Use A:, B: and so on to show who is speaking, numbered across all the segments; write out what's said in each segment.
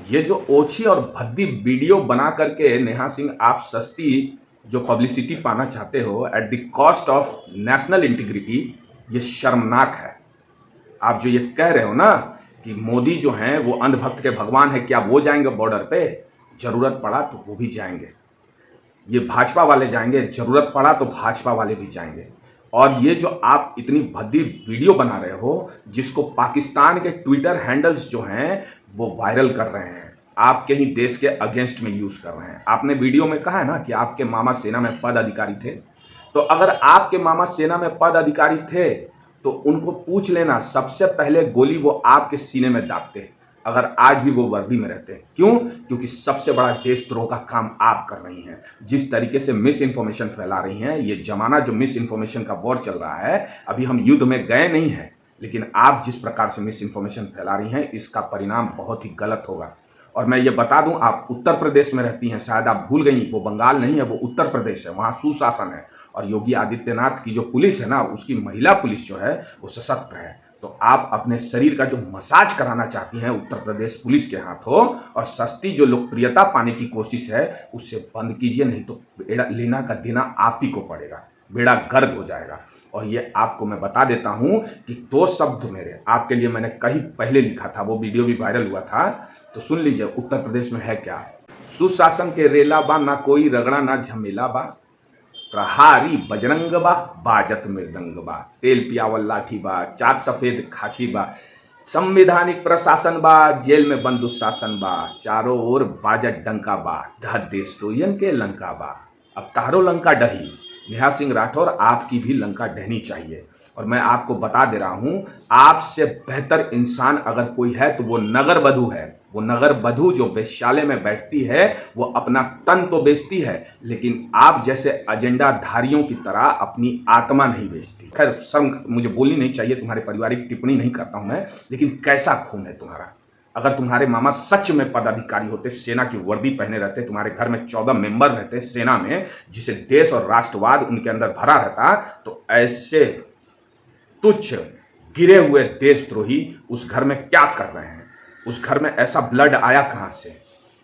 A: ये जो ओछी और भद्दी वीडियो बना करके नेहा सिंह आप सस्ती जो पब्लिसिटी पाना चाहते हो at the cost of national integrity, ये शर्मनाक है। आप जो ये कह रहे हो ना कि मोदी जो हैं वो अंधभक्त के भगवान है, क्या वो जाएंगे बॉर्डर पे? जरूरत पड़ा तो वो भी जाएंगे। ये भाजपा वाले जाएंगे, जरूरत पड़ा तो भाजपा वाले भी जाएंगे। और ये जो आप इतनी भद्दी वीडियो बना रहे हो जिसको पाकिस्तान के ट्विटर हैंडल्स जो हैं वो वायरल कर रहे हैं, आपके ही देश के अगेंस्ट में यूज कर रहे हैं। आपने वीडियो में कहा है ना कि आपके मामा सेना में पद अधिकारी थे, तो अगर आपके मामा सेना में पद अधिकारी थे तो उनको पूछ लेना, सबसे पहले गोली वो आपके सीने में दागते अगर आज भी वो वर्दी में रहते। क्यों? क्योंकि सबसे बड़ा देशद्रोह का काम आप कर रही हैं। जिस तरीके से मिस इन्फॉर्मेशन फैला रही हैं, ये जमाना जो मिस इन्फॉर्मेशन का वॉर चल रहा है, अभी हम युद्ध में गए नहीं हैं, लेकिन आप जिस प्रकार से मिस इन्फॉर्मेशन फैला रही हैं इसका परिणाम बहुत ही गलत होगा। और मैं ये बता दूं, आप उत्तर प्रदेश में रहती हैं, शायद आप भूल गई, वो बंगाल नहीं है, वो उत्तर प्रदेश है, वहाँ सुशासन है। और योगी आदित्यनाथ की जो पुलिस है ना, उसकी महिला पुलिस जो है वो सशक्त है। तो आप अपने शरीर का जो मसाज कराना चाहती हैं उत्तर प्रदेश पुलिस के हाथों, और सस्ती जो लोकप्रियता पाने की कोशिश है उससे बंद कीजिए, नहीं तो लेना का देना आप ही को पड़ेगा, बेड़ा गर्क हो जाएगा। और ये आपको मैं बता देता हूं कि 2 शब्द मेरे आपके लिए मैंने कहीं पहले लिखा था, वो वीडियो भी वायरल हुआ था, तो सुन लीजिए। उत्तर प्रदेश में है क्या? सुशासन के रेला बा, ना कोई रगड़ा ना झमेला बा, प्रहारी बजरंग बा, बाजत मृदंग बा, तेल पियावल लाठी बा, चाक सफेद खाकी बा, संवैधानिक प्रशासन बा, जेल में बंद दुशासन बा, चारों ओर बाजट डंका बा, ढह देश दोयन के लंका बा। अब तारो लंका डही, नेहा सिंह राठौर आपकी भी लंका ढहनी चाहिए। और मैं आपको बता दे रहा हूं, आपसे बेहतर इंसान अगर कोई है तो वो नगर वधु है। वो नगर वधु जो वेश्यालय में बैठती है वो अपना तन तो बेचती है, लेकिन आप जैसे एजेंडाधारियों की तरह अपनी आत्मा नहीं बेचती। खैर, सब मुझे बोलनी नहीं चाहिए, तुम्हारे पारिवारिक टिप्पणी नहीं करता हूं मैं, लेकिन कैसा खून है तुम्हारा। अगर तुम्हारे मामा सच में पदाधिकारी होते, सेना की वर्दी पहने रहते, तुम्हारे घर में 14 मेंबर रहते सेना में, जिसे देश और राष्ट्रवाद उनके अंदर भरा रहता, तो ऐसे तुच्छ गिरे हुए देशद्रोही उस घर में क्या कर रहे हैं? उस घर में ऐसा ब्लड आया कहां से?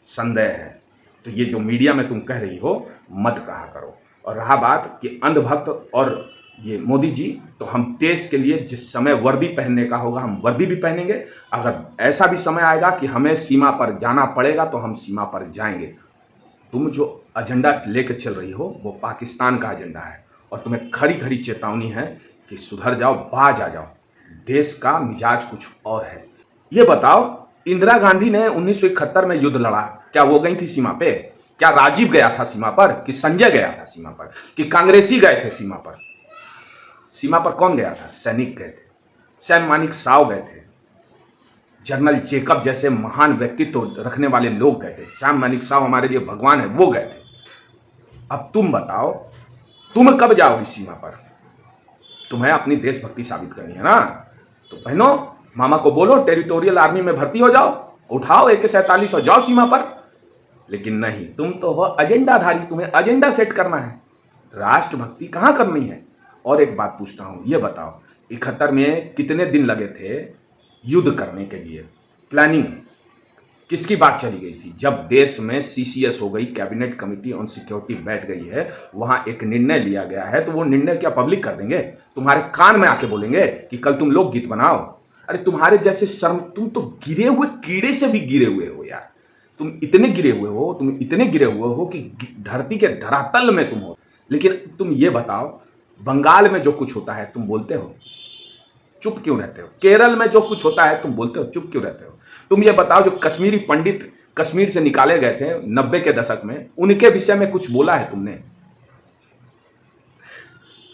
A: संदेह है। तो ये जो मीडिया में तुम कह रही हो मत कहा करो। और रहा बात कि अंधभक्त और ये मोदी जी, तो हम देश के लिए जिस समय वर्दी पहनने का होगा हम वर्दी भी पहनेंगे। अगर ऐसा भी समय आएगा कि हमें सीमा पर जाना पड़ेगा तो हम सीमा पर जाएंगे। तुम जो एजेंडा लेकर चल रही हो वो पाकिस्तान का एजेंडा है, और तुम्हें खरी खरी चेतावनी है कि सुधर जाओ, बाज आ जाओ। देश का मिजाज कुछ और है। ये बताओ, इंदिरा गांधी ने 1971 में युद्ध लड़ा, क्या वो गई थी सीमा पे? क्या राजीव गया था सीमा पर? कि संजय गया था सीमा पर? कि कांग्रेसी गए थे सीमा पर? सीमा पर कौन गया था? सैनिक गए थे। सैम मानिक साव गए थे। जनरल जेकब जैसे महान व्यक्तित्व रखने वाले लोग गए थे। सैम मानिक साव हमारे लिए भगवान है, वो गए थे। अब तुम बताओ, तुम कब जाओगी सीमा पर? तुम्हें अपनी देशभक्ति साबित करनी है ना, तो बहनों मामा को बोलो टेरिटोरियल आर्मी में भर्ती हो जाओ, उठाओ AK-47 और जाओ सीमा पर। लेकिन नहीं, तुम तो हो एजेंडाधारी, तुम्हें एजेंडा सेट करना है, राष्ट्रभक्ति कहां करनी है। और एक बात पूछता हूं, ये बताओ 71 में कितने दिन लगे थे युद्ध करने के लिए? प्लानिंग किसकी बात चली गई थी? जब देश में CCS हो गई, कैबिनेट कमेटी ऑन सिक्योरिटी बैठ गई है, वहां एक निर्णय लिया गया है, तो वो निर्णय क्या पब्लिक कर देंगे? तुम्हारे कान में आके बोलेंगे कि कल तुम लोग गीत बनाओ? अरे तुम्हारे जैसे शर्म, तुम तो गिरे हुए कीड़े से भी गिरे हुए हो यार। तुम इतने गिरे हुए हो, तुम इतने गिरे हुए हो कि धरती के धरातल में तुम हो। लेकिन तुम ये बताओ, बंगाल में जो कुछ होता है तुम बोलते हो, चुप क्यों रहते हो? केरल में जो कुछ होता है तुम बोलते हो, चुप क्यों रहते हो? तुम ये बताओ, जो कश्मीरी पंडित कश्मीर से निकाले गए थे 90 के दशक में, उनके विषय में कुछ बोला है तुमने?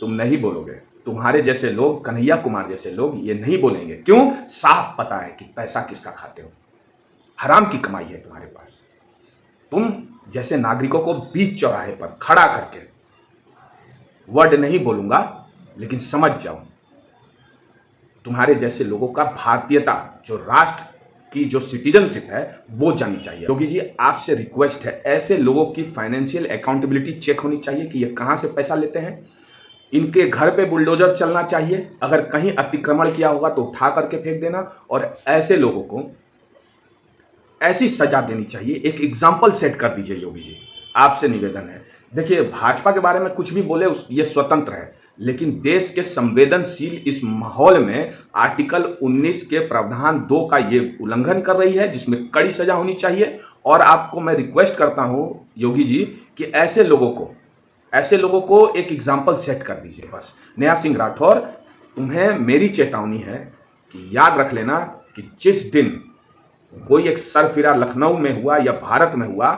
A: तुम नहीं बोलोगे। तुम्हारे जैसे लोग, कन्हैया कुमार जैसे लोग ये नहीं बोलेंगे। क्यों? साफ पता है कि पैसा किसका खाते हो, हराम की कमाई है तुम्हारे पास। तुम जैसे नागरिकों को बीच चौराहे पर खड़ा करके, वर्ड नहीं बोलूंगा लेकिन समझ जाओ, तुम्हारे जैसे लोगों का भारतीयता, जो राष्ट्र की जो सिटीजनशिप है वो जानी चाहिए। योगी जी आपसे रिक्वेस्ट है, ऐसे लोगों की फाइनेंशियल अकाउंटेबिलिटी चेक होनी चाहिए कि ये कहां से पैसा लेते हैं। इनके घर पे बुलडोजर चलना चाहिए, अगर कहीं अतिक्रमण किया होगा तो उठा करके फेंक देना। और ऐसे लोगों को ऐसी सजा देनी चाहिए, एक एग्जाम्पल सेट कर दीजिए योगी जी, आपसे निवेदन है। देखिए, भाजपा के बारे में कुछ भी बोले ये स्वतंत्र है, लेकिन देश के संवेदनशील इस माहौल में आर्टिकल 19 के प्रावधान 2 का ये उल्लंघन कर रही है, जिसमें कड़ी सजा होनी चाहिए। और आपको मैं रिक्वेस्ट करता हूं योगी जी कि ऐसे लोगों को एक एग्जाम्पल सेट कर दीजिए बस। नेहा सिंह राठौर, तुम्हें मेरी चेतावनी है कि याद रख लेना कि जिस दिन कोई एक सरफिरा लखनऊ में हुआ या भारत में हुआ,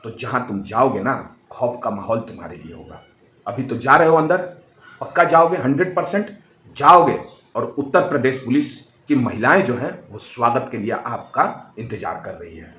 A: तो जहां तुम जाओगे ना, खौफ का माहौल तुम्हारे लिए होगा। अभी तो जा रहे हो अंदर, पक्का जाओगे, 100% जाओगे। और उत्तर प्रदेश पुलिस की महिलाएं जो हैं वो स्वागत के लिए आपका इंतजार कर रही है।